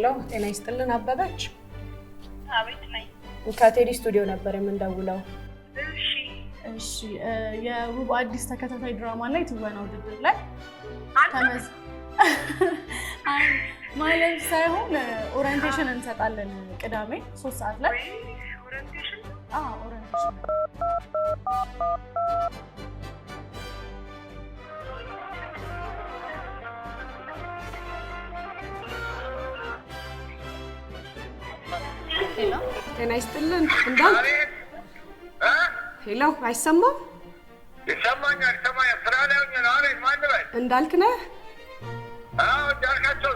ሄሎ ጤና ይስጥልን አበበች አቤት ነኝ ከቴዲ ስቱዲዮ ነበር የምንደውለው እሺ የውብ አዲስ ተከታታይ ድራማ ላይ ትወና ውድድር ላይ ማለት ሳይሆን ኦሪየንቴሽን እንሰጣለን ቅዳሜ 3 ሰዓት ላይ ኦሪየንቴሽን ኦሪየንቴሽን ሄሎ ጤና ይስጥልን እንዳልክ ሄሎ አይሰማም ይሰማኛል ስራ ላይ ሆኜ ነው አቤት ማን ነው እንዳልክ ነህ እንዳልካቸው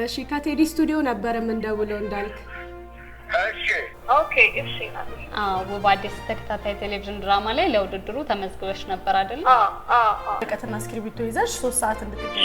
እሺ ከቴዲ ስቱዲዮ ነበር የምንደውለው እንዳልክ እሺ ኦኬ እሺ ውብ አዲስ ተከታታይ ቴሌቪዥን ድራማ ላይ ለውድድሩ ተመዝግበሽ ነበር አይደል? ወረቀትና እስክሪብቶ ይዘሽ 3 ሰዓት እንድትገኝ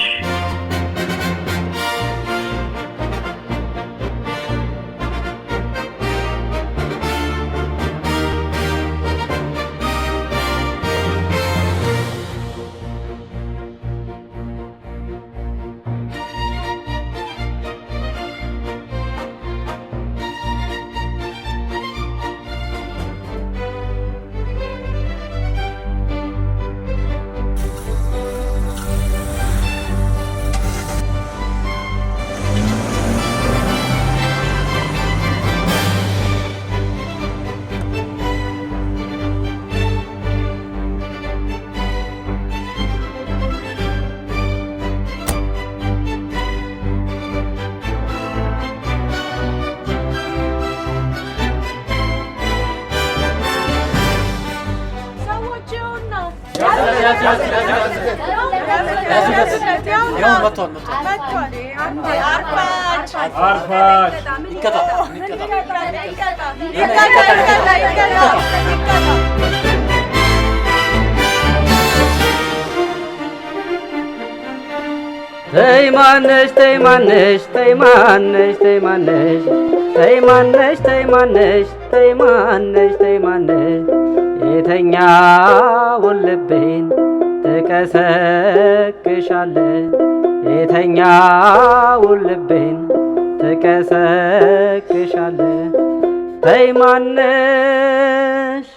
የተኛውን ልቤን ትቀሰቅሻለህ የተኛውን ልቤን ትቀሰቅሻለህ ተይ ማነሽ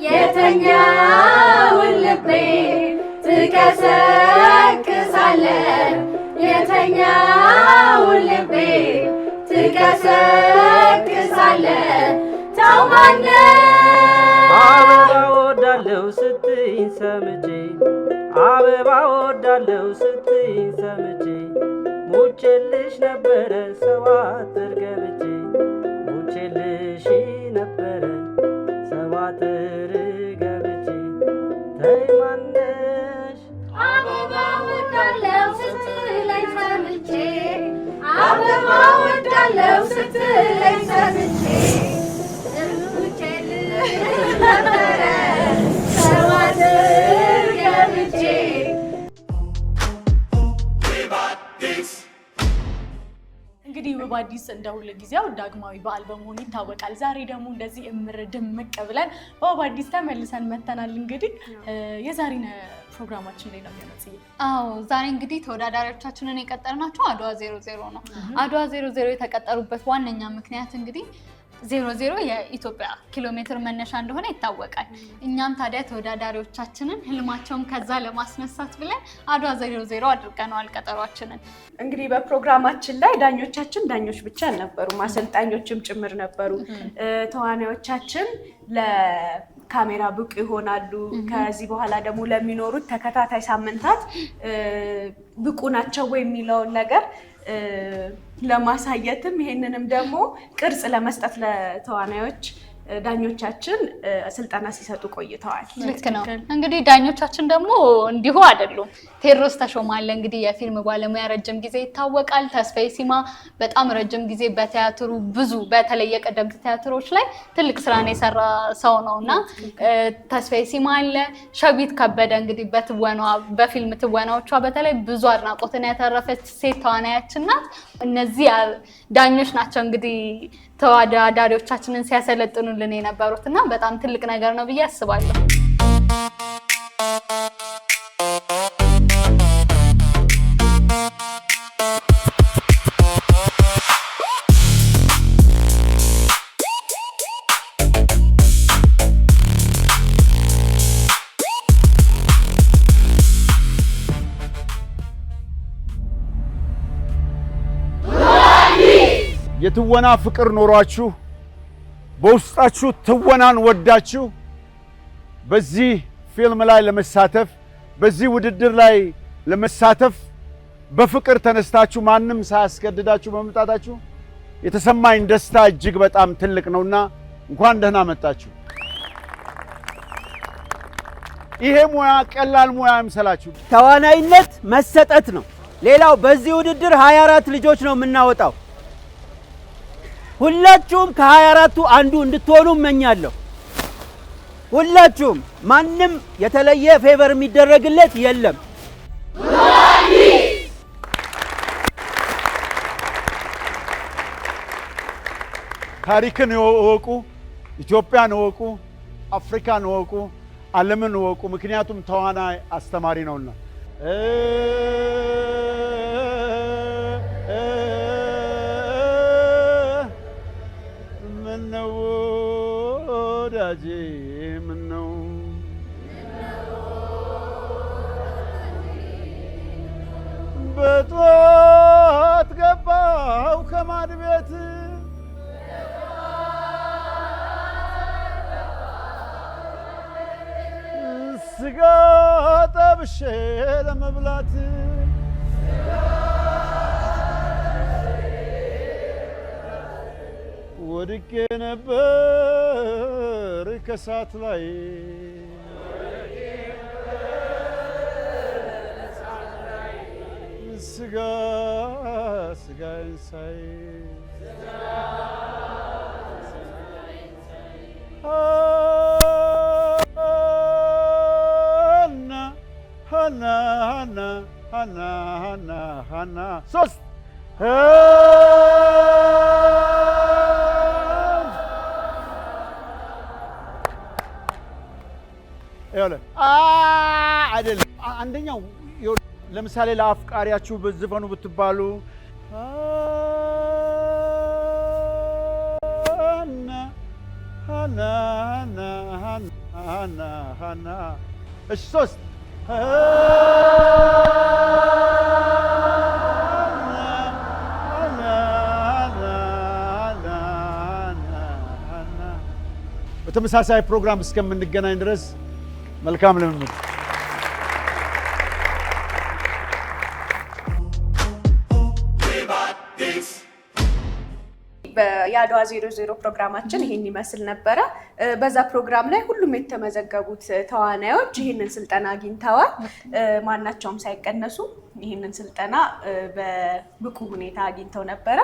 የተኛውን ልቤን ትቀሰቅሳለህ የተኛውን ልቤን ትቀሰቅሳለህ ተው ማነሽ አበባ ወዳለው ስትይኝ ሰምቼ አበባ ወዳለው ስትይኝ ሰምቼ ሙቼልሽ ነበረ ሰው አጥር ገብቼ ሙቼልሽ ነበረ ሰው አጥር ገብቼ ተይ ማነሽ አበባ ወዳለው ስትለኝ ሰምቼ አበባ ወዳለው ስትለኝ ሰምቼ ሙቼልሽ ነበረ ሰው አጥር ገብቼ እንግዲህ ውብ አዲስ እንደ ሁሉ ጊዜው ዳግማዊ በዓል በመሆኑ ይታወቃል። ዛሬ ደግሞ እንደዚህ እምር ድምቅ ብለን በውብ አዲስ ተመልሰን መተናል። እንግዲህ የዛሬን ፕሮግራማችን ላይ ነው የሚያመጽየው። ዛሬ እንግዲህ ተወዳዳሪዎቻችንን የቀጠርናቸው አድዋ 00 ነው። አድዋ 00 የተቀጠሩበት ዋነኛ ምክንያት እንግዲህ 00 የኢትዮጵያ ኪሎ ሜትር መነሻ እንደሆነ ይታወቃል። እኛም ታዲያ ተወዳዳሪዎቻችንን ህልማቸውን ከዛ ለማስነሳት ብለን አድዋ 00 አድርገናል ቀጠሯችንን። እንግዲህ በፕሮግራማችን ላይ ዳኞቻችን ዳኞች ብቻ አልነበሩም፣ አሰልጣኞችም ጭምር ነበሩ። ተዋናዮቻችን ለካሜራ ብቁ ይሆናሉ፣ ከዚህ በኋላ ደግሞ ለሚኖሩት ተከታታይ ሳምንታት ብቁ ናቸው ወይ የሚለውን ነገር ለማሳየትም ይሄንንም ደግሞ ቅርጽ ለመስጠት ለተዋናዮች ዳኞቻችን ስልጠና ሲሰጡ ቆይተዋል። ልክ ነው። እንግዲህ ዳኞቻችን ደግሞ እንዲሁ አይደሉም። ቴዎድሮስ ተሾመ አለ እንግዲህ የፊልም ባለሙያ ረጅም ጊዜ ይታወቃል። ተስፋዬ ሲማ በጣም ረጅም ጊዜ በቲያትሩ ብዙ በተለይ የቀደምት ቲያትሮች ላይ ትልቅ ስራን የሰራ ሰው ነውና ተስፋዬ ሲማ አለ። ሸዊት ከበደ እንግዲህ በፊልም ትወናዎቿ በተለይ ብዙ አድናቆትን ያተረፈች ሴት ተዋናያችን ናት። እነዚህ ዳኞች ናቸው እንግዲህ ተወዳዳሪዎቻችንን ሲያሰለጥኑልን የነበሩትና በጣም ትልቅ ነገር ነው ብዬ አስባለሁ። የትወና ፍቅር ኖሯችሁ በውስጣችሁ ትወናን ወዳችሁ በዚህ ፊልም ላይ ለመሳተፍ በዚህ ውድድር ላይ ለመሳተፍ በፍቅር ተነስታችሁ ማንም ሳያስገድዳችሁ በመምጣታችሁ የተሰማኝ ደስታ እጅግ በጣም ትልቅ ነውና እንኳን ደህና መጣችሁ። ይሄ ሙያ ቀላል ሙያ አይምሰላችሁ። ተዋናይነት መሰጠት ነው። ሌላው በዚህ ውድድር 24 ልጆች ነው የምናወጣው። ሁላችሁም ከ24ቱ አንዱ እንድትሆኑ እመኛለሁ። ሁላችሁም ማንም የተለየ ፌቨር የሚደረግለት የለም። ታሪክን እወቁ፣ ኢትዮጵያን እወቁ፣ አፍሪካን እወቁ፣ ዓለምን እወቁ። ምክንያቱም ተዋናይ አስተማሪ ነውና። ምነው ወዳጄ ምነው በጧት ገባው ከማድ ቤት ስጋ ጠብሼ ለመብላት ወድቄ ነበር ከሳት ላይ ስጋ ስጋዬን ሳይ ሃና ሃና ሃና ሃና ሃና ሶስት አይደለም። አንደኛው ለምሳሌ ለአፍቃሪያችሁ በዝፈኑ ብትባሉ ሃና ሃና ሃና ሃና ሃና እሺ ሶስት በተመሳሳይ ፕሮግራም እስከምንገናኝ ድረስ መልካም ልምምድ። የአድዋ 00 ፕሮግራማችን ይሄን ይመስል ነበረ። በዛ ፕሮግራም ላይ ሁሉም የተመዘገቡት ተዋናዮች ይህንን ስልጠና አግኝተዋል። ማናቸውም ሳይቀነሱ ይህንን ስልጠና በብቁ ሁኔታ አግኝተው ነበረ።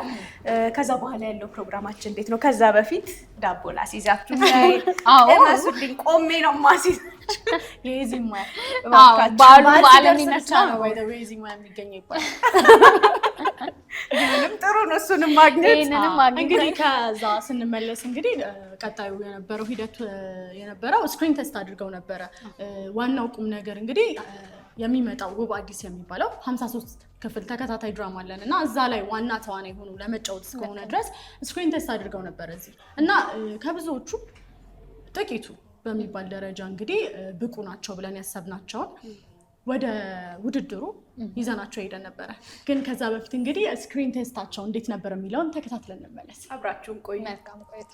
ከዛ በኋላ ያለው ፕሮግራማችን እንዴት ነው? ከዛ በፊት ዳቦ ላስይዛችሁ መስልኝ ቆሜ ነው ማስይዛችሁ። የዚህሙያ በዓለም ይነሳ ነው ወይ የዚህሙያ የሚገኘው ይባላል። ይሄንም ጥሩ ነው፣ እሱንም ማግኘት። እንግዲህ ከዛ ስንመለስ እንግዲህ ቀጣዩ የነበረው ሂደት የነበረው ስክሪን ቴስት አድርገው ነበረ። ዋናው ቁም ነገር እንግዲህ የሚመጣው ውብ አዲስ የሚባለው 53 ክፍል ተከታታይ ድራማ አለን እና እዛ ላይ ዋና ተዋናይ ሆኑ ለመጫወት እስከሆነ ድረስ ስክሪን ቴስት አድርገው ነበር እዚህ እና ከብዙዎቹ ጥቂቱ በሚባል ደረጃ እንግዲህ ብቁ ናቸው ብለን ያሰብናቸውን ወደ ውድድሩ ይዘናቸው ሄደን ነበረ። ግን ከዛ በፊት እንግዲህ ስክሪን ቴስታቸው እንዴት ነበር የሚለውን ተከታትለን እንመለስ። አብራችሁን ቆዩ። መልካም ቆይታ።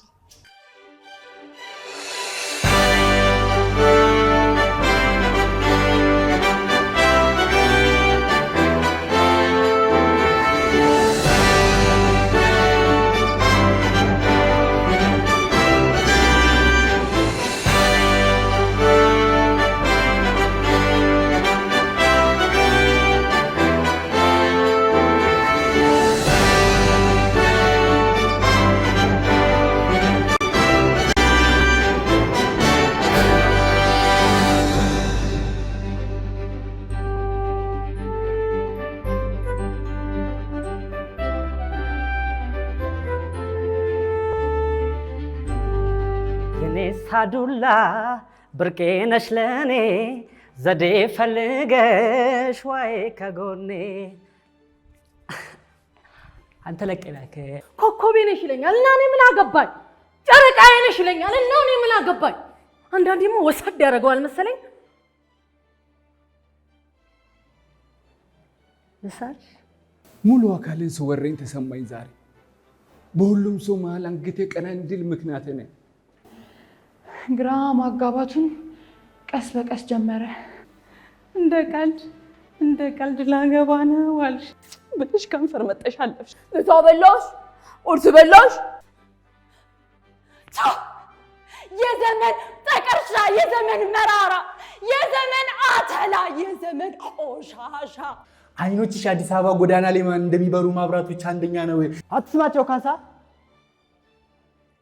ዱላ ብርቄ ነሽ ለኔ ዘዴ ፈልገሽ ዋይ ከጎኔ አንተ ለቀላከ ኮከቤ ነሽ ይለኛል እና እኔ ምን አገባኝ? ጨረቃዬ ነሽ ይለኛል እና እኔ ምን አገባኝ? አንዳንዴማ ወሰድ ያደርገዋል መሰለኝ። ልሳች ሙሉ አካልን ስወረኝ ተሰማኝ ዛሬ በሁሉም ሰው መሃል አንገቴ ቀና እንዲል ምክንያት ነኝ። ግራ ማጋባቱን ቀስ በቀስ ጀመረ። እንደ ቀልድ ላገባ ነው አልሽ ብለሽ ከንፈር መጠሽ አለፍሽ። እሷ በላሽ ቁርስ በላሽ። የዘመን ጠቀርሻ፣ የዘመን መራራ፣ የዘመን አተላ፣ የዘመን ቆሻሻ። አይኖችሽ አዲስ አበባ ጎዳና ላይ እንደሚበሩ ማብራቶች አንደኛ ነው። አትስማቸው ካሳ፣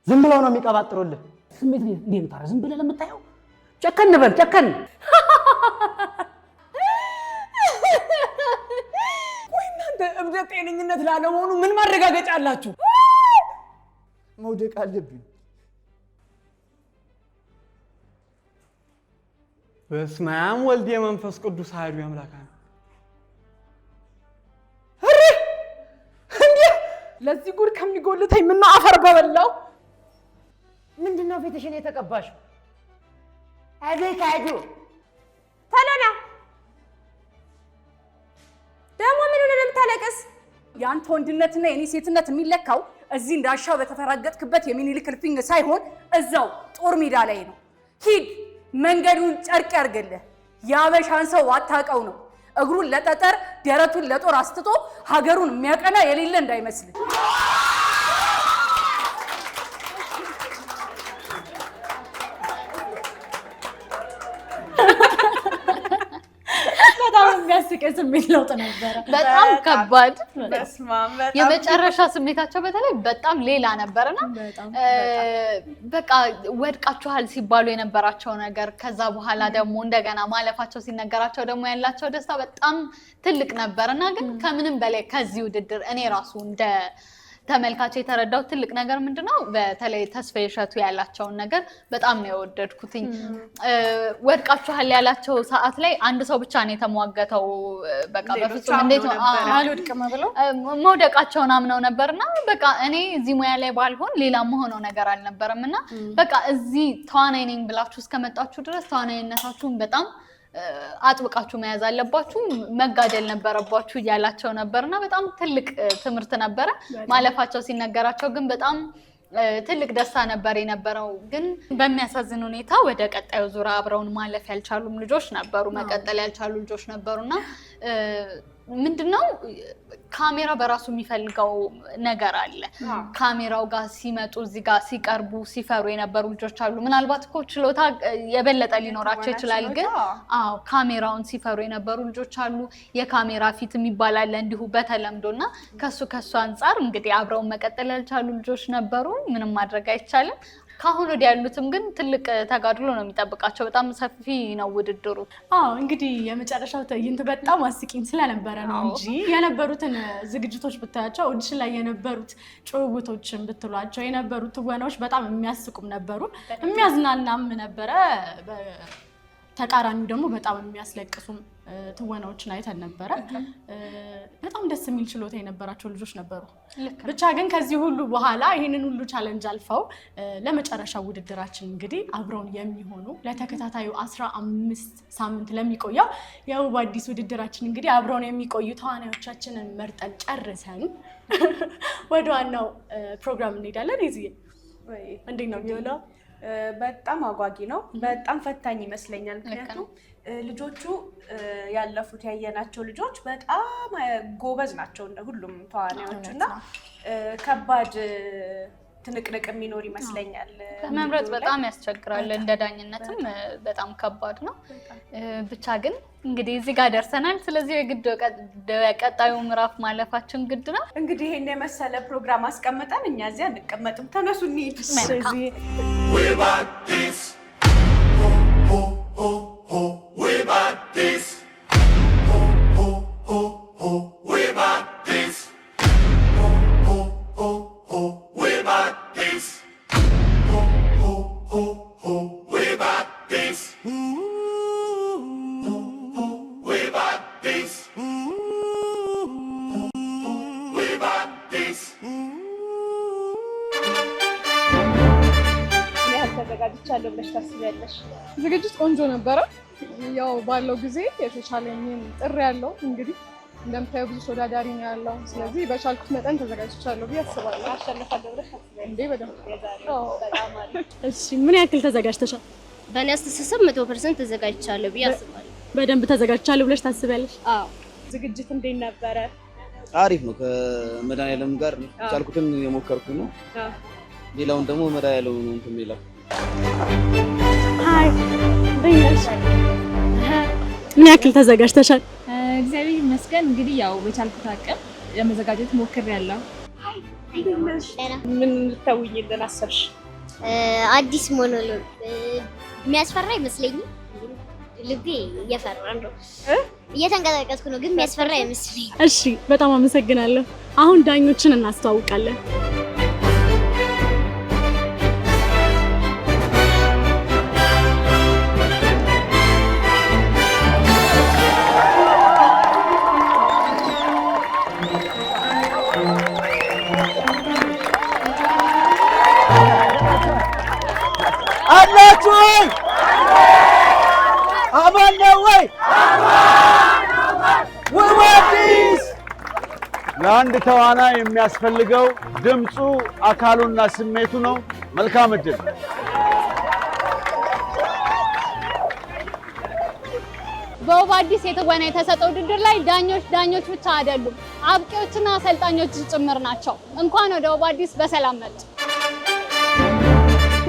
ዝም ብለው ነው የሚቀባጥሩልህ። ስሜት እንዴት ነው ታዲያ? ዝም ብለህ ለምታየው ጨከን በል ጨከን። ወይ እናንተ እብደት ጤነኝነት ላለመሆኑ ምን ማረጋገጫ አላችሁ? መውደቅ አለብኝ። በስመ አብ ወልድ የመንፈስ ቅዱስ አሐዱ አምላክ። ለዚህ ጉድ ከሚጎልተኝ ምን አፈር በበላው። ምንድነው ፊትሽን የተቀባሽው? አቤት አይዱ ተለና ደግሞ ምን ሆነ የምታለቅስ? ያንተ ወንድነትና የኔ ሴትነት የሚለካው እዚህ እንዳሻው በተፈራገጥክበት የሚኒልክ እልፍኝ ሳይሆን እዛው ጦር ሜዳ ላይ ነው። ሂድ መንገዱን ጨርቅ ያርግልህ። ያበሻን ሰው አታውቀው ነው። እግሩን ለጠጠር ደረቱን ለጦር አስትቶ ሀገሩን የሚያቀና የሌለ እንዳይመስል። በጣም የሚያስቅ ስሜት ለውጥ ነበረ። በጣም ከባድ በስማም የመጨረሻ ስሜታቸው በተለይ በጣም ሌላ ነበርና በቃ ወድቃችኋል ሲባሉ የነበራቸው ነገር ከዛ በኋላ ደግሞ እንደገና ማለፋቸው ሲነገራቸው ደግሞ ያላቸው ደስታ በጣም ትልቅ ነበርና ግን ከምንም በላይ ከዚህ ውድድር እኔ ራሱ እንደ ተመልካች የተረዳው ትልቅ ነገር ምንድነው በተለይ ተስፋዬ እሸቱ ያላቸውን ነገር በጣም ነው የወደድኩትኝ። ወድቃችኋል ያላቸው ሰዓት ላይ አንድ ሰው ብቻ ነው የተሟገተው። በቃ በፍጹም እንዴት ነው አልወድቅም ብለው መውደቃቸውን አምነው ነበርና በቃ እኔ እዚህ ሙያ ላይ ባልሆን ሌላ መሆነው ነገር አልነበረምና በቃ እዚህ ተዋናይ ነኝ ብላችሁ እስከመጣችሁ ድረስ ተዋናይነታችሁን በጣም አጥብቃችሁ መያዝ አለባችሁ፣ መጋደል ነበረባችሁ እያላቸው ነበርና በጣም ትልቅ ትምህርት ነበረ። ማለፋቸው ሲነገራቸው ግን በጣም ትልቅ ደስታ ነበር የነበረው። ግን በሚያሳዝን ሁኔታ ወደ ቀጣዩ ዙር አብረውን ማለፍ ያልቻሉም ልጆች ነበሩ፣ መቀጠል ያልቻሉ ልጆች ነበሩና ምንድነው ካሜራ በራሱ የሚፈልገው ነገር አለ። ካሜራው ጋር ሲመጡ እዚህ ጋር ሲቀርቡ ሲፈሩ የነበሩ ልጆች አሉ። ምናልባት እኮ ችሎታ የበለጠ ሊኖራቸው ይችላል፣ ግን ካሜራውን ሲፈሩ የነበሩ ልጆች አሉ። የካሜራ ፊት የሚባል አለ እንዲሁ በተለምዶና ከሱ አንፃር እንግዲህ አብረውን መቀጠል ያልቻሉ ልጆች ነበሩ። ምንም ማድረግ አይቻልም። ካሁን ወዲያ ያሉትም ግን ትልቅ ተጋድሎ ነው የሚጠብቃቸው። በጣም ሰፊ ነው ውድድሩ። እንግዲህ የመጨረሻው ትዕይንት በጣም አስቂኝ ስለነበረ ነው እንጂ የነበሩትን ዝግጅቶች ብታያቸው ኦዲሽን ላይ የነበሩት ጭውውቶችን ብትሏቸው የነበሩት ትወናዎች በጣም የሚያስቁም ነበሩ፣ የሚያዝናናም ነበረ። ተቃራኒው ደግሞ በጣም የሚያስለቅሱም ትወናዎችን አይተን ነበረ። በጣም ደስ የሚል ችሎታ የነበራቸው ልጆች ነበሩ። ብቻ ግን ከዚህ ሁሉ በኋላ ይህንን ሁሉ ቻለንጅ አልፈው ለመጨረሻው ውድድራችን እንግዲህ አብረውን የሚሆኑ ለተከታታዩ 15 ሳምንት ለሚቆየው የውብ አዲስ ውድድራችን እንግዲህ አብረውን የሚቆዩ ተዋናዮቻችንን መርጠን ጨርሰን ወደ ዋናው ፕሮግራም እንሄዳለን። ይዝዬ እንዴት ነው የሚሆነው? በጣም አጓጊ ነው። በጣም ፈታኝ ይመስለኛል። ምክንያቱም ልጆቹ ያለፉት ያየናቸው ልጆች በጣም ጎበዝ ናቸው እንደ ሁሉም ተዋናዮች እና ከባድ ትንቅንቅ የሚኖር ይመስለኛል። መምረጥ በጣም ያስቸግራል። እንደ ዳኝነትም በጣም ከባድ ነው። ብቻ ግን እንግዲህ እዚህ ጋር ደርሰናል። ስለዚህ የግድ ቀጣዩ ምዕራፍ ማለፋችን ግድ ነው። እንግዲህ ይሄን የመሰለ ፕሮግራም አስቀምጠን እኛ እዚያ እንቀመጥም። ተነሱ እንሂድ። Oh ተዘጋጅቻለሁ ብለሽ ታስቢያለሽ? ዝግጅት ቆንጆ ነበረ። ያው ባለው ጊዜ የተሻለኝን ጥሪ ያለው እንግዲህ እንደምታየው ብዙ ተወዳዳሪ ነው ያለው። ስለዚህ በቻልኩት መጠን ተዘጋጅቻለሁ ብዬ አስባለሁ። አሸንፋለሁ ብለሽ ታስቢያለሽ? እንዴ በደንብ በጣም አሪፍ። እሺ ምን ያክል ተዘጋጅተሻል? በእኔ አስተሳሰብ 100% ተዘጋጅቻለሁ ብዬ አስባለሁ። በደንብ ተዘጋጅቻለሁ ብለሽ ታስቢያለሽ? አዎ። ዝግጅት እንዴት ነበረ? አሪፍ ነው። ከመድኃኒዓለም ጋር ቻልኩትን የሞከርኩ ነው። ሌላውን ደግሞ መድኃኒዓለም ነው እንትን የሚለው። ሃይ ደህና ምን ያክል ተዘጋጅተሻል? እግዚአብሔር ይመስገን። እንግዲህ ያው በቻልኩት አቅም ለመዘጋጀት ሞክሬያለሁ። ምን ልታውይልን አሰብሽ? አዲስ ሞኖሎግ የሚያስፈራ አይመስለኝም። ልቤ እየፈራ ነው። እየተንቀጠቀጥኩ ነው፣ ግን የሚያስፈራ አይመስለኝም። እሺ በጣም አመሰግናለሁ። አሁን ዳኞችን እናስተዋውቃለን። አላችሁ ወይ? አማን ነው ወይ? ወባዲስ ለአንድ ተዋናይ የሚያስፈልገው ድምፁ፣ አካሉና ስሜቱ ነው። መልካም እድል። በወባዲስ የተዋና የተሰጠው ውድድር ላይ ዳኞች ብቻ አይደሉም፣ አብቂዎችና አሰልጣኞች ጭምር ናቸው። እንኳን ወደ ወባዲስ በሰላም መጡ።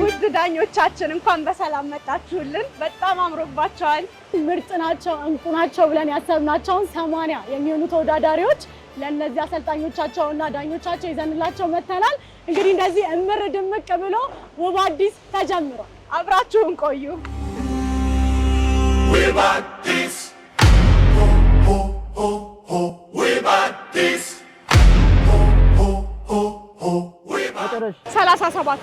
ውድ ዳኞቻችን እንኳን በሰላም መጣችሁልን። በጣም አምሮባቸዋል። ምርጥ ናቸው፣ እንቁ ናቸው ብለን ያሰብናቸውን 80 የሚሆኑ ተወዳዳሪዎች ለእነዚህ አሰልጣኞቻቸውና ዳኞቻቸው ይዘንላቸው መተናል። እንግዲህ እንደዚህ እምር ድምቅ ብሎ ወባዲስ ተጀምሯል። አብራችሁን ቆዩ። ወባዲስ 37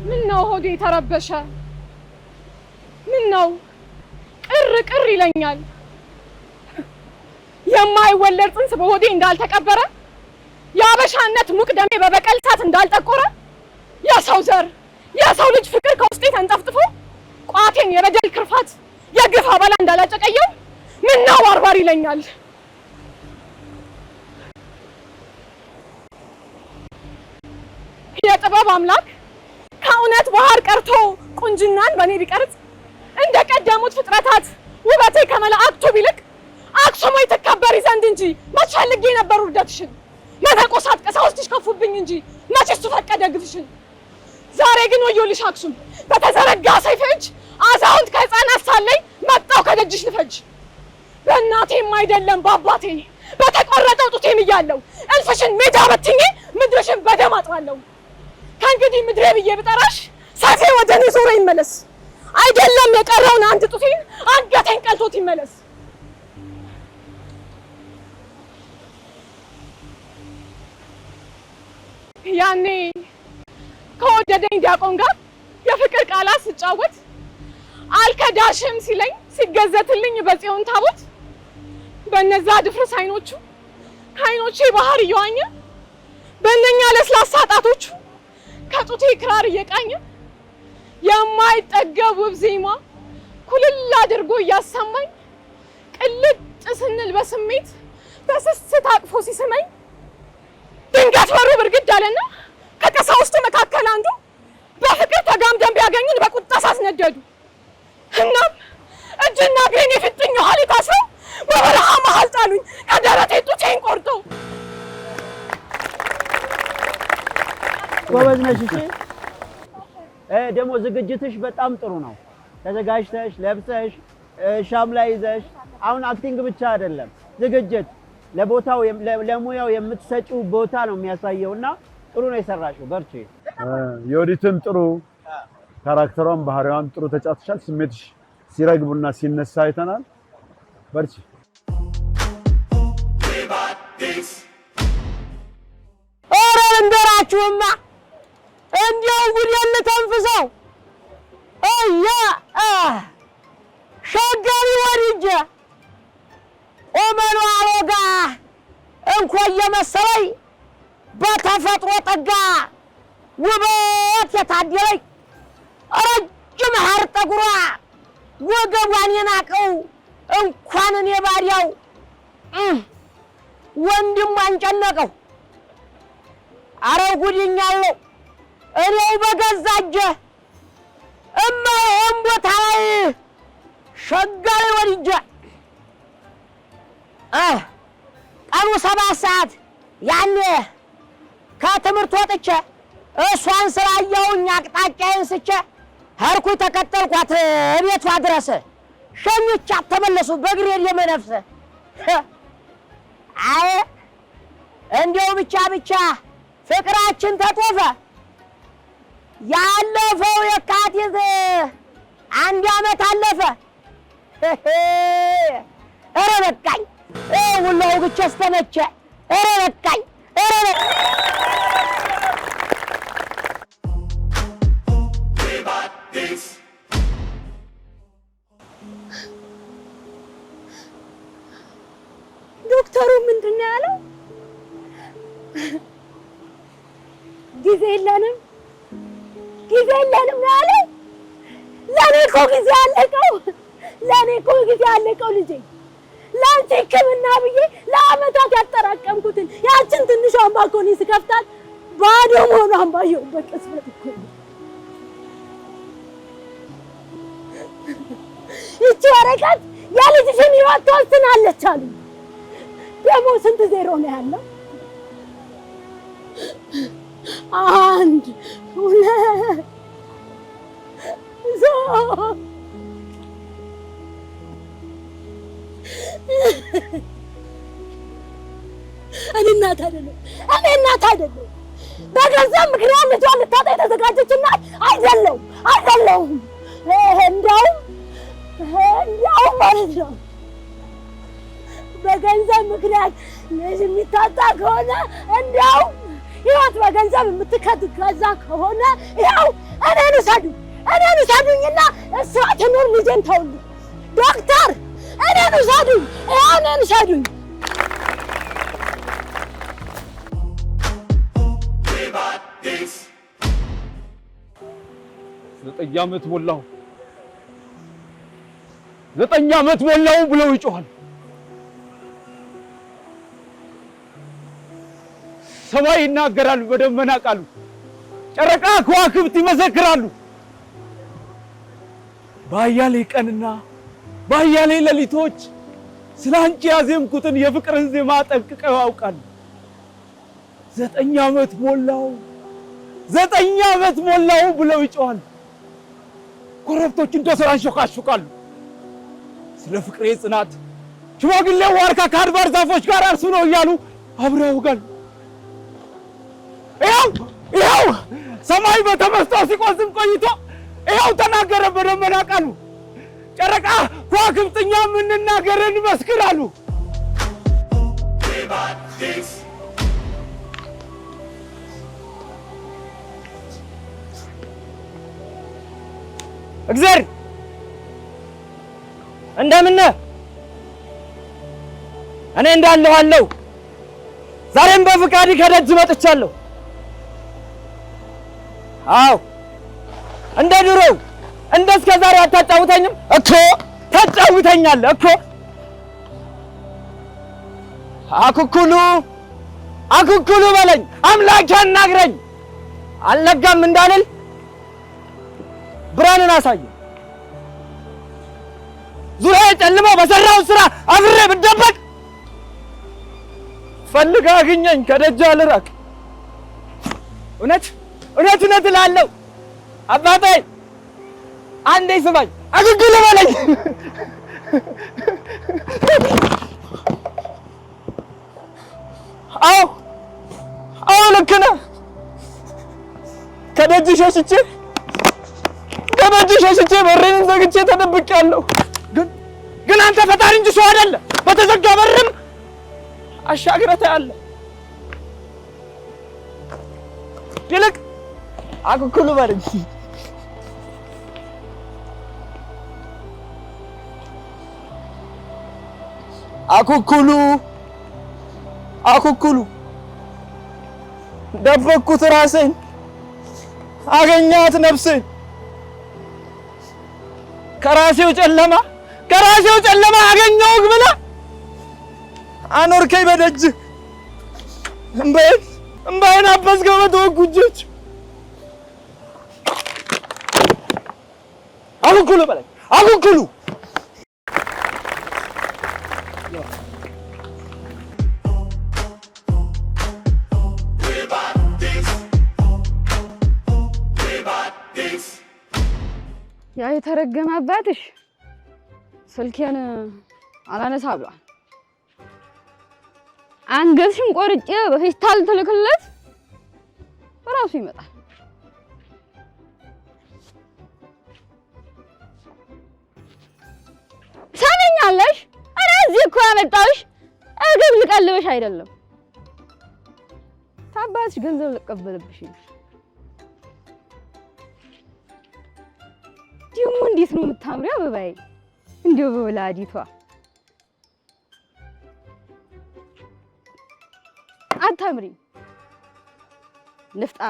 ምነው ሆዴ ተረበሸ? ምነው ቅር ይለኛል? የማይወለድ ጽንስ በሆዴ እንዳልተቀበረ፣ የአበሻነት ሙቅ ደሜ በበቀል እሳት እንዳልጠቆረ፣ የሰው ዘር የሰው ልጅ ፍቅር ከውስጤ ተንጠፍጥፎ ቋቴን የበደል ክርፋት የግፍ አበላ እንዳላጨቀየው ምነው ባርባር ይለኛል? የጥበብ አምላክ ከእውነት ባህር ቀርቶ ቁንጅናን በኔ ቢቀርጽ እንደ ቀደሙት ፍጥረታት ውበቴ ከመላእክቱ ቢልቅ አክሱም ወይ ትከበሪ ዘንድ እንጂ መች ፈልጌ ነበር ውርደትሽን። መነኮሳት ቀሳውስትሽ ከፉብኝ እንጂ መች እሱ ፈቀደ ግፍሽን። ዛሬ ግን ወዮልሽ አክሱም በተዘረጋ ሰይፍ እጅ አዛውንት ከህፃናት ሳለኝ መጣው ከደጅሽ ልፈጅ። በእናቴም አይደለም በአባቴ በተቆረጠው ጡቴም እያለሁ እልፍሽን ሜዳ በትኜ ምድርሽን በደም አጥራለሁ። ከእንግዲህ ምድሬ ብዬ ብጠራሽ ሰይፌ ወደ እኔ ዞሮ ይመለስ። አይደለም የቀረውን አንድ ጡቴን አንገቴን ቀልቶት ይመለስ። ያኔ ከወደደኝ ዲያቆን ጋር የፍቅር ቃላት ስጫወት አልከዳሽም ሲለኝ ሲገዘትልኝ በጽዮን ታቦት በነዛ ድፍርስ አይኖቹ ከአይኖቼ ባህር እየዋኘ በእነኛ ለስላሳ ጣቶቹ ከጡቴ ክራር እየቃኘ የማይጠገብ ውብ ዜማ ኩልል አድርጎ እያሰማኝ ቅልጥ ስንል በስሜት በስስት አቅፎ ሲስመኝ ድንገት በሩ ብርግድ አለና ከቀሳውስቱ መካከል አንዱ በፍቅር ተጋምደን ቢያገኙን በቁጣ ሳስነደዱ። እናም እጅና እግሬን የፍጥኝ ውሃ ታስረው በበረሃ መሀል ጣሉኝ ከደረቴ ጡቴን ቆርጠው። ጎበዝ ነሽ። እሺ ደግሞ ዝግጅትሽ በጣም ጥሩ ነው። ተዘጋጅተሽ ለብሰሽ ሻም ላይ ይዘሽ አሁን አክቲንግ ብቻ አይደለም ዝግጅት ለቦታው ለሙያው የምትሰጪው ቦታ ነው የሚያሳየውና ጥሩ ነው የሰራሽው። በርቺ። የወዲትም ጥሩ ካራክተሯን ባህሪዋን ጥሩ ተጫውተሻል። ስሜትሽ ሲረግቡና ሲነሳ አይተናል። በርቺ። ኧረ ልንገራችሁማ እንዲያው ጉድ የምተንፍሰው ሸገሪ ወድጄ ኦመኑ አሮጋ እንኳን የመሰለኝ በተፈጥሮ ጠጋ ውበት የታደለኝ ረጅም ሐር ጠጉሯ ወገቧን የናቀው እንኳን እኔ ባሪያው ወንድም አንጨነቀው። አረ ጉድኛለሁ እኔው በገዛ እጄ እማይሆን ቦታ ላይ ሸገሪ ወድጄ ቀኑ 7 ሰዓት ያኔ ከትምህርት ወጥቼ እሷን ስላየሁኝ አቅጣጫዬን ስቼ ሄድኩኝ ተከተልኳት ቤቷ ድረስ ሸኝቻት ተመለሱ በእግሬ የመነፍስ አይ እንደው ብቻ ፍቅራችን ተጦፈ ያለፈው የካቲት 1 ዓመት አለፈ። ኧረ በቃኝ ሁላው ብቻ ስተመቸ ኧረ በቃኝ ዶክተሩ ምንድን ነው ያለው? ጊዜ የለንም ነው ያለው። ለኔ እኮ ጊዜ አለቀው ልጄ። ለአንቺ ሕክምና ብዬ ለአመታት ያጠራቀምኩትን ያችን ትንሿን ባኮኒ ስከፍታት ባዶ መሆኗን ባየሁበት ቅጽበት እኮ ይቺ ወረቀት የልጅሽን ሕይወት ትወስናለች አሉ። ደግሞ ስንት ዜሮ ነው ያለው? 1 2 3 እኔ እናት አይደለሁ። በገንዘብ ምክንያት ልጇን ልታጣ የተዘጋጀች እናት አይደለሁም። እንዲያውም ማለት ነው በገንዘብ ምክንያት ልጅ የሚታጣ ከሆነ እንዲያውም ሕይወት በገንዘብ የምትገዛ ከሆነ ያው እኔን ውሰዱኝና እሷ ትኑር ልጄን ተውልኝ። ዶክተር እኔን ውሰዱኝ። 9 ዓመት ሞላው 9 ዓመት ሞላው ብለው ይጮሃል። ሰማይ ይናገራሉ በደመና ቃሉ፣ ጨረቃ ከዋክብት ይመሰክራሉ። ባያሌ ቀንና ባያሌ ሌሊቶች ስለ አንቺ ያዜምኩትን የፍቅርን ዜማ ጠንቅቀው ያውቃሉ። 9 ዓመት ሞላው 9 ዓመት ሞላው ብለው ይጮሃል። ኮረብቶች እንደ ሥራ ያንሾካሹካሉ። ስለ ፍቅሬ ጽናት ሽማግሌው ዋርካ ከአድባር ዛፎች ጋር እርሱ ነው እያሉ አብረው ያውጋሉ። ይኸው ሰማይ በተመስጦ ሲቆዝም ቆይቶ ይኸው ተናገረ በደመና ቃሉ። ጨረቃ ከዋክብት እኛ የምንናገር እንመስክር አሉ። እግዚአብሔር እንደምን ነህ? እኔ እንዳለሁ አለሁ። ዛሬም በፍቃድ ከደጅ መጥቻለሁ። አዎ እንደ ድሮው እንደ እስከ ዛሬ አታጫውተኝም እኮ? ታጫውተኛለህ እኮ። አኩኩሉ በለኝ፣ አምላኬ አናግረኝ። አልነጋም እንዳልል ብርሃንን አሳየኝ። ዙሪያ ጨልሞ በሰራው ስራ አብሬ ብደበቅ ፈልጋ አግኘኝ ከደጅ አልራቅ። እውነት እላለሁ አባቴ አንዴ ስማኝ፣ አኩኩሉ በለኝ። አዎ ልክ ነህ። ከደጅ ሸሽቼ በሬን ዘግቼ ተደብቄያለሁ። ግን አንተ ፈጣሪ እንጂ ሰው አይደለም። በተዘጋ በርም አሻግረህ ታያለህ። ይልቅ አኩኩሉ በለኝ። አኩኩሉ አኩኩሉ ደበቅኩት ራሴን አገኛት ነፍሴን ከራሴው ጨለማ አገኘሁህ ብላ አኖርከኝ በደጅ እምባዬን አበስከው በተወጉ እጆች አኩኩሉ በለኝ አኩኩሉ ያ የተረገመ አባትሽ ስልኬን አላነሳ ብሏል። አንገትሽን ቆርጬ በፌስታል ትልክለት ራሱ ይመጣል። ሰምኛለሽ? እኔ እዚህ እኮ ያመጣሁሽ እግብ ልቀልብሽ አይደለም፣ ታባትሽ ገንዘብ ልቀበልብሽ ነው። ደግሞ እንዴት ነው የምታምሪው አበባዬ! እንደው በወላዲቷ አታምሪም ንፍጣ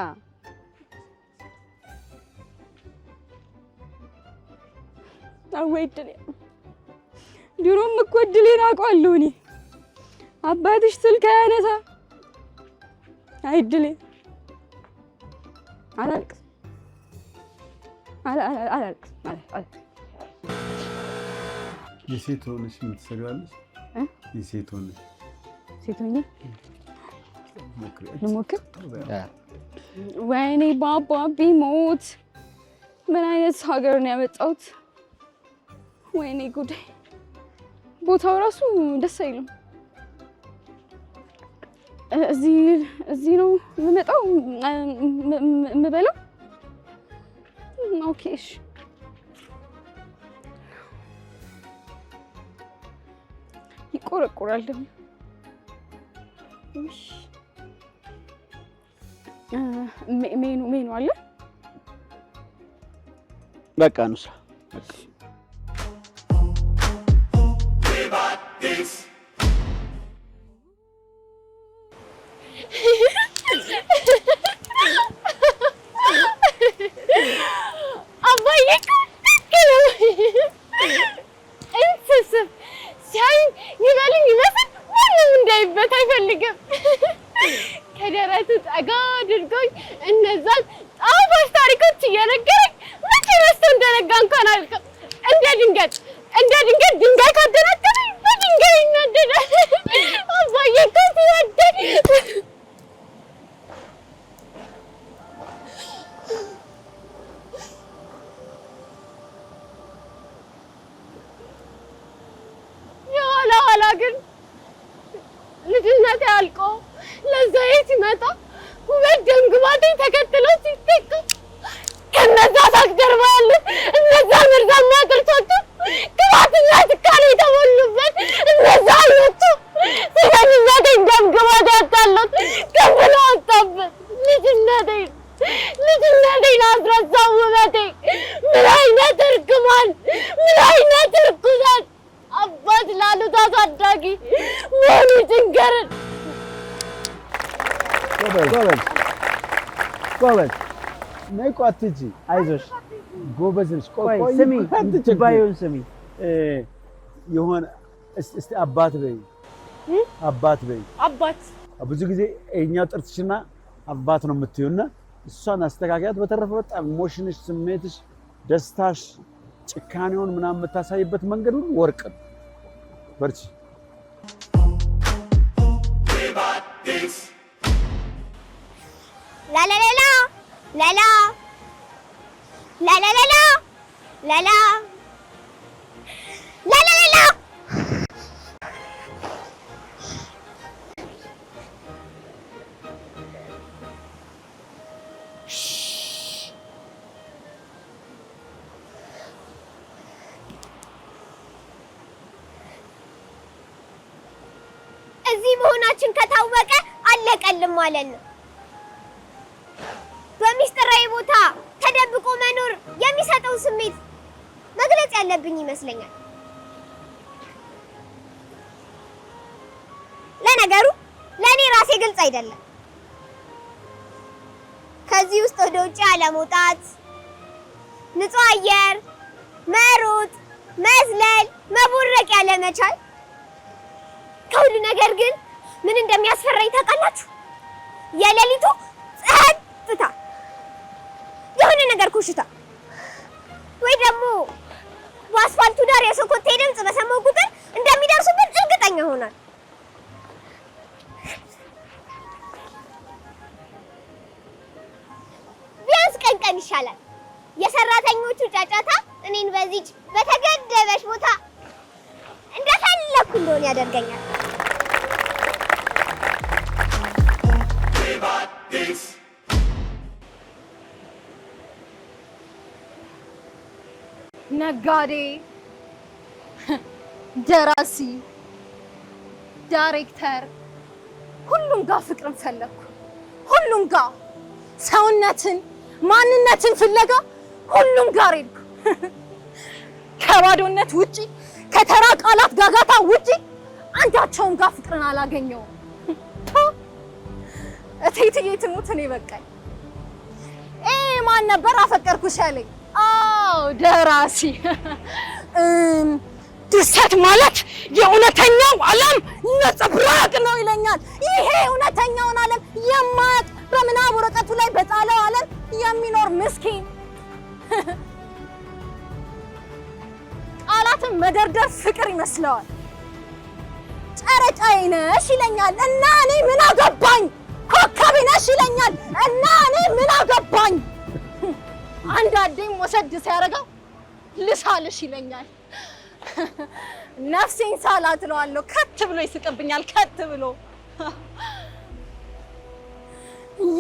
አወይ እድሌ! ድሮም እኮ እድሌን አውቀዋለሁ እኔ። አባትሽ ስልክ አያነሳ። አይ እድሌ! አላልቅስ አላልቅስ። የሴት ሆነሽ ምን ትሰሪዋለሽ? የሴት ሆነሽ ሴት ሆኜ ልሞክር? ወይኔ ባባ ቢሞት ምን አይነት ሀገር ነው ያመጣሁት? ወይኔ ጉዴ! ቦታው ራሱ ደስ አይልም። እዚህ ነው የምመጣው የምበላው። ኦኬ እሺ። ይቆረቆራል ደግሞ። እሺ ሜኑ አለ። በቃ ነው ስራ። አባዬ እንስስብ ሲያዩኝ ይበሉኝ ይመስል ማንም እንዳይበት አይፈልግም። ከደረቱ ጠጋ አድርጎኝ እነዛን ጣፋጭ ታሪኮች እየነገረኝ መቼ በስቶ እንደነጋ እንኳን አልቅም። እንደ ድንገት ድንጋይ ካደናደረኝ በድንጋይ ይናደዳል። አባዬ እኮ ሲወደኝ ኋላ ግን ልጅነቴ አልቆ ለዛዬ ሲመጣ ውበት ደምግባቴን ተከትለው ሲተካ ከነዛ ሳቅ ጀርባ ያሉት እነዛ መርዛማ ጥርሶቹ ግባትና ጭካኔ የተሞሉበት እነዛ አይኖቹ ስለ ልጅነቴን ደምግባቴ ያጣሉት ከፍሎ አጣበት ልጅነቴን አስረሳው ውበቴ። ምን አይነት እርግማን! ምን አይነት እርኩሰት! አባት ላሉት አሳዳጊ መሆኑ ጭንገርን። ጎበዝ ነይ እኮ አትሂጂ፣ አይዞሽ ጎበዝ ነሽ። ቆይ ስሚ፣ ባዩን ስሚ፣ የሆነ እስቲ አባት በይ። አባት ብዙ ጊዜ የእኛው ጥርትሽና አባት ነው የምትይውና እሷን አስተካክያት። በተረፈ በጣም ኢሞሽንሽ፣ ስሜትሽ፣ ደስታሽ፣ ጭካኔውን ምናምን የምታሳይበት መንገድ ሁሉ ወርቅ ነው። በርቺ። ላላላላ ላላ ላላላላ ላላ ላላላላ እዚህ መሆናችን ከታወቀ አለቀልም ማለት ነው። በሚስጥራዊ ቦታ ተደብቆ መኖር የሚሰጠው ስሜት መግለጽ ያለብኝ ይመስለኛል። ነገሩ ለእኔ ራሴ ግልጽ አይደለም። ከዚህ ውስጥ ወደ ውጭ አለመውጣት፣ ንጹህ አየር መሮጥ፣ መዝለል፣ መቦረቅ ያለመቻል። ከሁሉ ነገር ግን ምን እንደሚያስፈራኝ ታውቃላችሁ? የሌሊቱ ጸጥታ፣ የሆነ ነገር ኮሽታ ወይ ደግሞ በአስፋልቱ ዳር የሰኮቴ ድምፅ በሰማሁ ቁጥር እንደሚደርሱብን እርግጠኛ ሆናል። ቢያንስ ቀን ይሻላል። የሰራተኞቹ ጫጫታ እኔን በዚች በተገደበች ቦታ እንደፈለኩ እንደሆነ ያደርገኛል። ነጋዴ፣ ደራሲ፣ ዳይሬክተር ሁሉም ጋር ፍቅርን ፈለኩ። ሁሉም ጋር ሰውነትን፣ ማንነትን ፍለጋ ሁሉም ጋር ሄድኩ። ከባዶነት ውጪ ከተራ ቃላት ጋጋታ ውጪ አንዳቸውም ጋር ፍቅርን አላገኘውም። እቴትዬ ትሙት እኔ በቃኝ። ማን ነበር አፈቀርኩሽ ያለኝ? አዎ ደራሲ። ድርሰት ማለት የእውነተኛው ዓለም ነጸብራቅ ነው ይለኛል። ይሄ እውነተኛውን ዓለም የማያውቅ በምናብ ወረቀቱ ላይ በጣለው ዓለም የሚኖር ምስኪን ቃላትን መደርደር ፍቅር ይመስለዋል። ጨረቃዬ ነሽ ይለኛል እና እኔ ምን አገባኝ። ኮከቤ ነሽ ይለኛል እና እኔ ምን አገባኝ። አንዳንዴም ወሰድ ሲያደርገው ልሳልሽ ይለኛል። ነፍሴን ሳላት እለዋለሁ። ከት ብሎ ይስቅብኛል። ከት ብሎ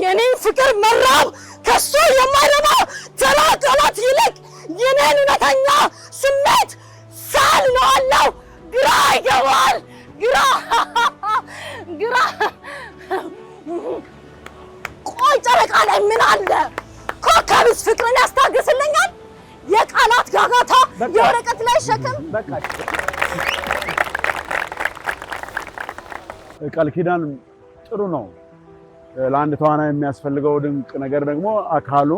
የኔን ፍቅር መራብ ከሱ የማይረባ ተራ ቃላት ይልቅ የኔን እውነተኛ ስሜት ሳል እለዋለሁ። ግራ ይገባል። ግራ ቆይ ጨረቃ ላይ ምን አለ? ኮከብስ ፍቅርን ያስታግስልኛል? የቃላት ጋጋታ የወረቀት ላይ ሸክም። ቃል ኪዳን ጥሩ ነው። ለአንድ ተዋናይ የሚያስፈልገው ድንቅ ነገር ደግሞ አካሉ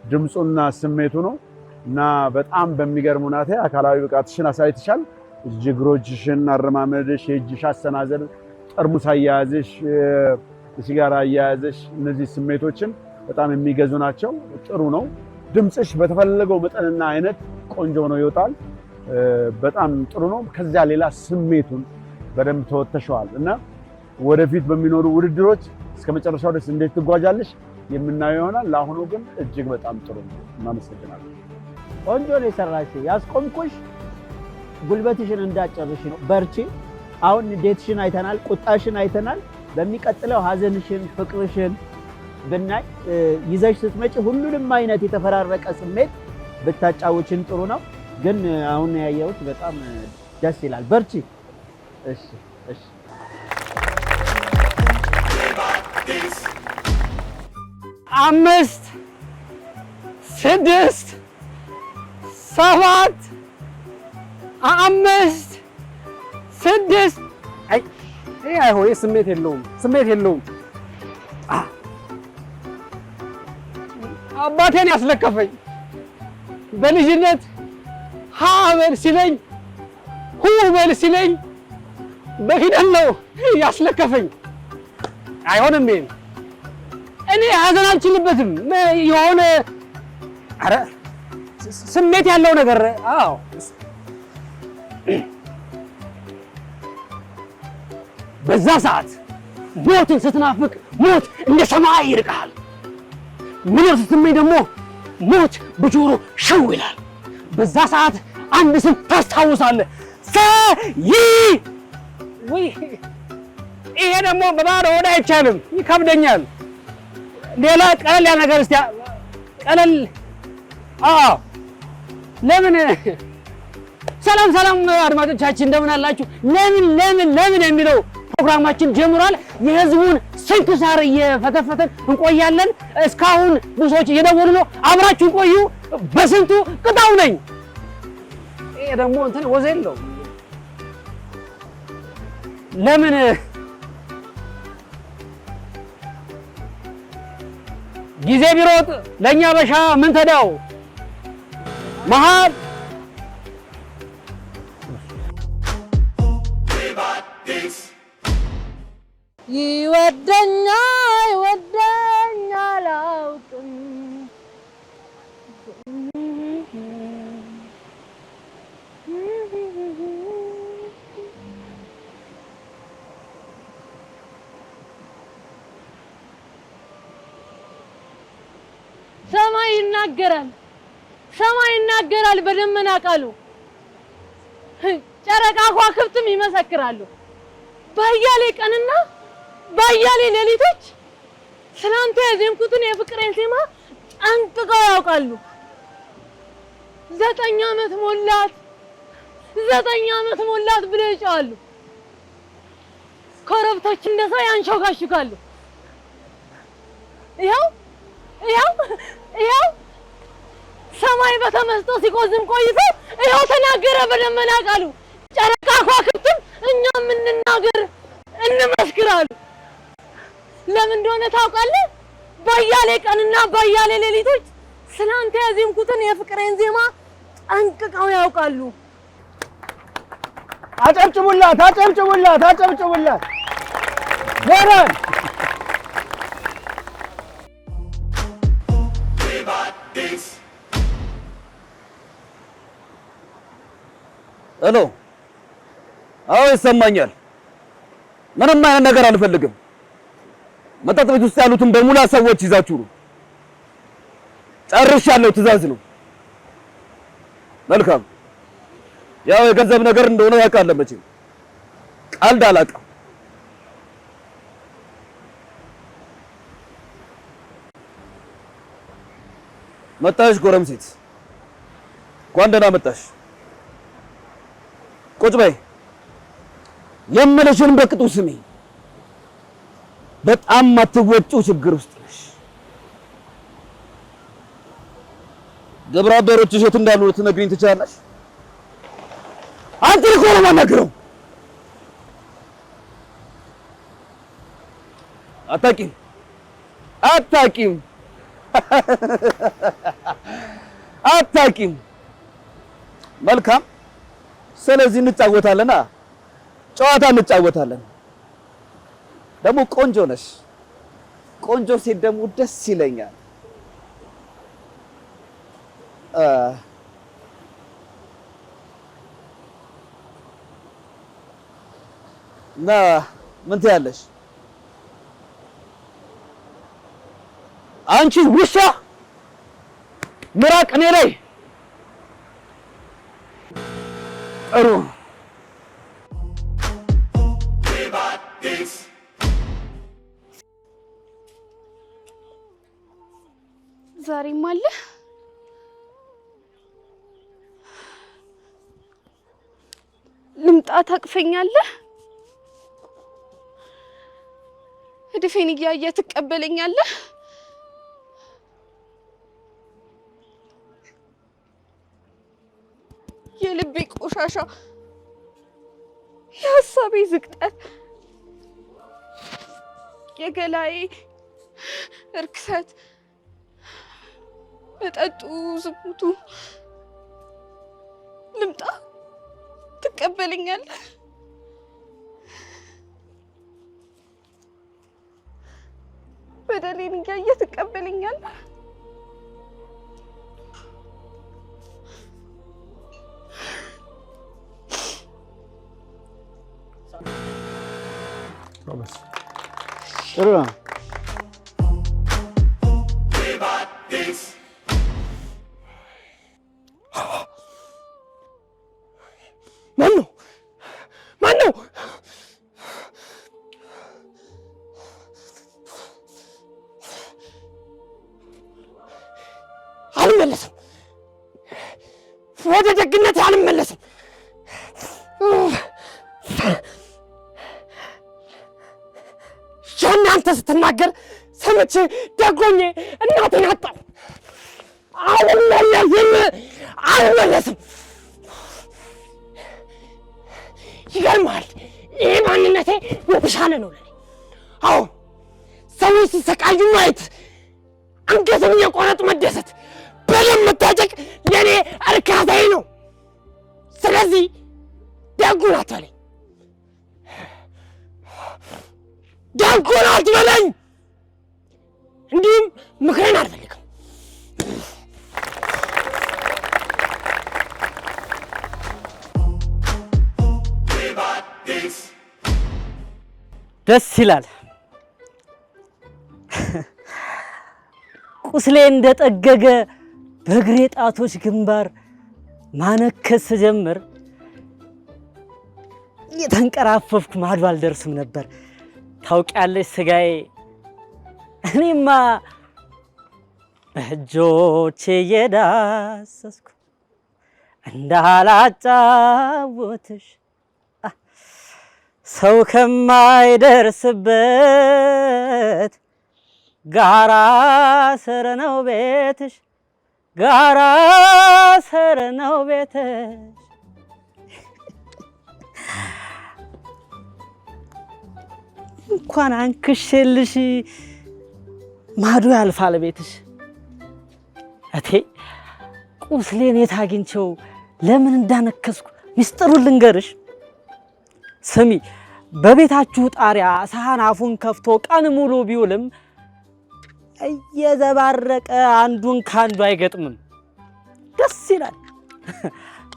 ድምፁና ስሜቱ ነው እና በጣም በሚገርም ሁኔታ አካላዊ ብቃትሽን አሳይተሻል። እግሮችሽን፣ አረማመድሽ፣ የእጅሽ አሰናዘር፣ ጠርሙስ አያያዝሽ፣ የሲጋራ አያያዝሽ እነዚህ ስሜቶችን በጣም የሚገዙ ናቸው። ጥሩ ነው። ድምፅሽ በተፈለገው መጠንና አይነት ቆንጆ ነው ይወጣል። በጣም ጥሩ ነው። ከዚያ ሌላ ስሜቱን በደንብ ተወጥተሽዋል እና ወደፊት በሚኖሩ ውድድሮች እስከ መጨረሻው ድረስ እንዴት ትጓጃለሽ የምናየው ይሆናል። ለአሁኑ ግን እጅግ በጣም ጥሩ ነው። እናመሰግናለን። ቆንጆ ነው የሰራሽው። ያስቆምኩሽ ጉልበትሽን እንዳጨርሽ ነው። በርቺ። አሁን ንዴትሽን አይተናል፣ ቁጣሽን አይተናል። በሚቀጥለው ሀዘንሽን፣ ፍቅርሽን ብናይ ይዘሽ ስትመጪ ሁሉንም አይነት የተፈራረቀ ስሜት ብታጫውችን ጥሩ ነው። ግን አሁን ያየሁት በጣም ደስ ይላል። በርቺ። እሺ፣ እሺ። አምስት፣ ስድስት፣ ሰባት፣ አምስት፣ ስድስት። አይ ይሄ አይሆን። ስሜት የለውም፣ ስሜት የለውም። አባቴን ያስለከፈኝ በልጅነት ሀ በል ሲለኝ ሁ በል ሲለኝ በፊደል ነው ያስለከፈኝ። አይሆንም። ይሄን እኔ ሀዘን አልችልበትም። የሆነ ኧረ ስሜት ያለው ነገር አዎ በዛ ሰዓት ሞትን ስትናፍቅ ሞት እንደ ሰማይ ይርቃል። ምን ስትመኝ ደግሞ ሞት በጆሮ ሸው ይላል። በዛ ሰዓት አንድ ስም ታስታውሳለህ። ወይ ይሄ ደግሞ በባዶ ሆድ አይቻልም፣ ይከብደኛል። ሌላ ቀለል ያ ነገር እስቲ ቀለል ለምን ሰላም ሰላም አድማጮቻችን እንደምን አላችሁ? ለምን የሚለው ፕሮግራማችን ጀምሯል። የህዝቡን ስንክሳር እየፈተፈተን እንቆያለን። እስካሁን ብዙ ሰዎች እየደወሉ ነው። አብራችሁ ቆዩ። በስንቱ ቅጣው ነኝ። ይሄ ደግሞ እንትን ወዘ የለውም። ጊዜ ቢሮጥ ለኛ በሻ ምን ተዳው መሃል ይወደኛል አላውቅም ሰማይ ይናገራል በደመና ቃሉ ጨረቃ ከዋክብትም ይመሰክራሉ ባያሌ ቀንና ባያሌ ሌሊቶች ስላንተ ያዜምኩትን የፍቅሬን ዜማ ጠንቅቀው ያውቃሉ 9 ዓመት ሞላት ብለው ይጫዋሉ ኮረብቶች እንደሰው ያንሾካሹካሉ ይኸው ሰማይ በተመስጦ ሲቆዝም ቆይቶ ይኸው ተናገረ በደመና ቃሉ ጨረቃ ከዋክብትም እኛም እንናገር እንመስክራሉ ለምን እንደሆነ ታውቃለህ ባያሌ ቀንና ባያሌ ሌሊቶች ስላንተ ያዜምኩትን የፍቅሬን ዜማ ጠንቅቀው ያውቃሉ አጨብጭቡላት ወራን ሄሎ አዎ ይሰማኛል ምንም አይነት ነገር አልፈልግም መጠጥ ቤት ውስጥ ያሉትን በሙላ ሰዎች ይዛችሁ ነው ጨርሻለሁ ትእዛዝ ነው መልካም ያው የገንዘብ ነገር እንደሆነ ያውቃል መቼም ቀልድ አላውቅም መጣሽ ጎረምሴት እንኳን ደህና መጣሽ ቁጭ በይ የምልሽን በቅጡ ስሚ በጣም አትወጪው ችግር ውስጥ ነሽ ግብረ አበሮችሽ የት እንዳሉ ልትነግሪኝ ትችያለሽ አንተ እኮ ነው የማናግረው አታቂም መልካም ስለዚህ እንጫወታለና ጨዋታ እንጫወታለን ደግሞ ቆንጆ ነሽ ቆንጆ ሴት ደግሞ ደስ ይለኛል እና ምን ትያለሽ አንቺ ውሻ ምራቅ እኔ ላይ ጥሩ ዛሬም አለ ልምጣ ታቅፈኛለህ እድፌን እያየህ ትቀበለኛለህ የልቤ ቆሻሻ የሀሳቤ ዝቅጠት የገላዬ እርክሰት መጠጡ ዝሙቱ ልምጣ ትቀበለኛለህ በደሌን እያየህ ትቀበለኛለህ ጥሩ ነው ማነው አልመለስም ወደ ደግነት አልመለስም እናንተ ስትናገር ሰምቼ ደጎኜ እናቴን አጣሁ አልመለስም ይገርማል ይሄ ማንነቴ የተሻለ ነው ለኔ አዎ ሰዎች ሲሰቃዩ ማየት አንገትን የቆረጥ መደሰት በደም መታጨቅ ለእኔ እርካታዬ ነው። ስለዚህ ደጉን አትበለኝ፣ ደጉን አትበለኝ። እንዲሁም ምክሬን አልፈልግም። ደስ ይላል። ቁስሌ እንደጠገገ በእግሬ ጣቶች ግንባር ማነከስ ጀምር የተንቀራፈፍኩ ማዶ አልደርስም ነበር። ታውቂያለሽ ስጋዬ፣ እኔማ በእጆቼ እየዳሰስኩ እንዳላጫወትሽ ሰው ከማይደርስበት ጋራ ስር ነው ቤትሽ፣ ጋራ ስር ነው ቤትሽ። እንኳን አንክሼልሽ ማዶ ያልፋል ቤትሽ። እቴ ቁስሌን የት አግኝቼው ለምን እንዳነከስኩ ሚስጥሩን ልንገርሽ። ስሚ፣ በቤታችሁ ጣሪያ ሳህን አፉን ከፍቶ ቀን ሙሉ ቢውልም እየዘባረቀ አንዱን ካንዱ አይገጥምም። ደስ ይላል።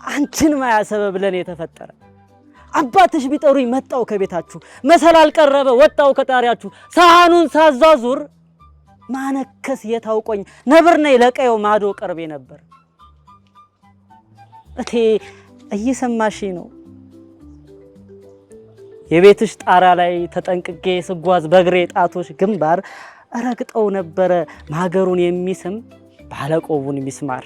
አንቺን ማያ ሰበብ ለኔ የተፈጠረ አባትሽ ቢጠሩኝ መጣው ከቤታችሁ፣ መሰላል ቀረበ ወጣው ከጣሪያችሁ፣ ሳህኑን ሳዛዙር ማነከስ የታውቆኝ ነብር ነኝ ለቀየው ማዶ ቀርቤ ነበር። እቴ እየሰማሽ ነው? የቤትሽ ጣራ ላይ ተጠንቅቄ ስጓዝ በእግሬ ጣቶች ግንባር ረግጠው ነበረ ማገሩን የሚስም ባለቆቡን ሚስማር።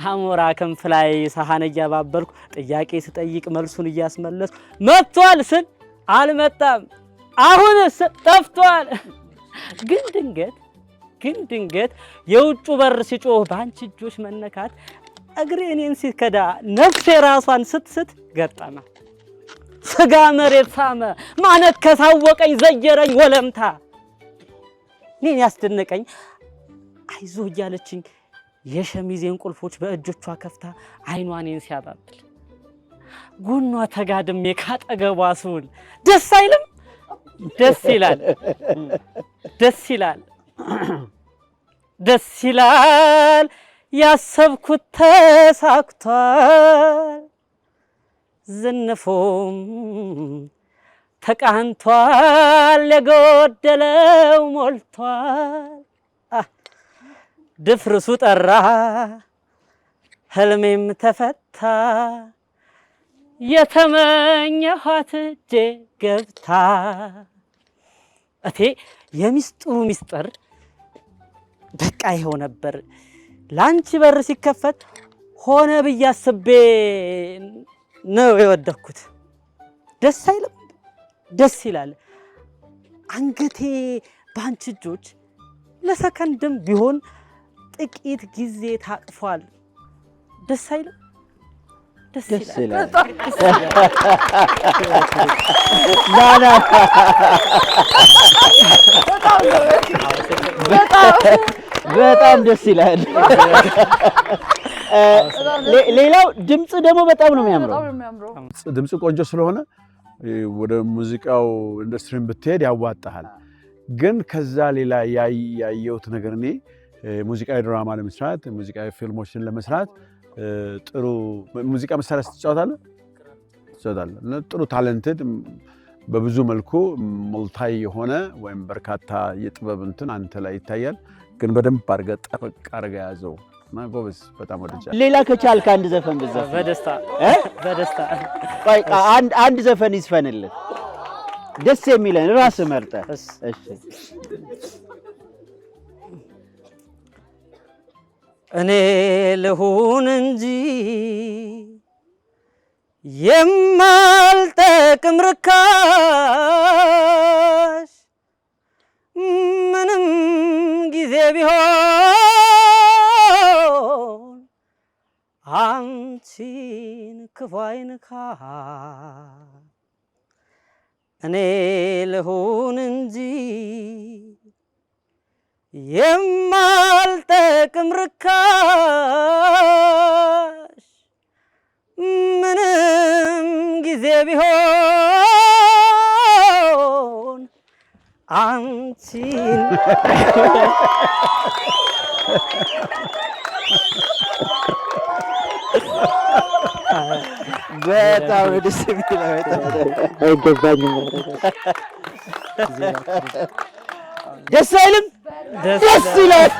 አሞራ ክንፍ ላይ ሳህን እያባበልኩ ጥያቄ ስጠይቅ መልሱን እያስመለስኩ መጥቷል ስል አልመጣም፣ አሁንስ ጠፍቷል። ግን ድንገት የውጩ በር ሲጮህ በአንቺ እጆች መነካት እግሬ እኔን ሲከዳ ነፍሴ ራሷን ስትስት ገጠመ። ስጋ መሬት ሳመ፣ ማነከስ አወቀኝ ዘየረኝ ወለምታ። እኔን ያስደነቀኝ አይዞ እያለችኝ የሸሚዜን ቁልፎች በእጆቿ ከፍታ አይኗ እኔን ሲያባብል ጎኗ ተጋድሜ ካጠገቧ ስውል ደስ አይልም? ደስ ይላል፣ ደስ ይላል፣ ደስ ይላል። ያሰብኩት ተሳክቷል፣ ዝንፎም ተቃንቷል፣ የጎደለው ሞልቷል። ድፍርሱ ጠራ፣ ህልሜም ተፈታ፣ የተመኘኋት እጄ ገብታ። እቴ የሚስጥሩ ሚስጥር በቃ ይኸው ነበር። ላንቺ በር ሲከፈት ሆነ ብዬ አስቤ ነው የወደኩት። ደስ አይልም? ደስ ይላል። አንገቴ ባንቺ እጆች ለሰከንድም ቢሆን ጥቂት ጊዜ ታቅፏል። ደስ አይልም? ደስ ይላል። በጣም ደስ ይላል። ሌላው ድምጽ ደግሞ በጣም ነው የሚያምረው። ድምጽ ቆንጆ ስለሆነ ወደ ሙዚቃው ኢንዱስትሪን ብትሄድ ያዋጣሃል። ግን ከዛ ሌላ ያየሁት ነገር እኔ ሙዚቃዊ ድራማ ለመስራት ሙዚቃዊ ፊልሞችን ለመስራት ጥሩ ሙዚቃ መሳሪያ ትጫወታለህ? ጥሩ ታለንትድ በብዙ መልኩ ሞልታይ የሆነ ወይም በርካታ የጥበብ እንትን አንተ ላይ ይታያል። ግን በደንብ አድርገህ ጠበቅ አድርገህ ያዘው እና ጎበዝ፣ በጣም ወድጃለሁ። ሌላ ከቻልክ አንድ ዘፈን ብዘፍን በደስታ በደስታ። ቆይ አንድ ዘፈን ይዝፈንልህ ደስ የሚለን ራስህ መርጠህ። እሺ እኔ ልሁን እንጂ የማልጠቅም ርካሽ ምንም ጊዜ ቢሆን አንቺን ክፉ አይንካሽ። እኔ ልሁን እንጂ የማልጠቅም ርካሽ ምንም ጊዜ ቢሆን አንቺን በጣም ደስ የሚል አይገባኝም። ደስ አይልም? ደስ ይላል።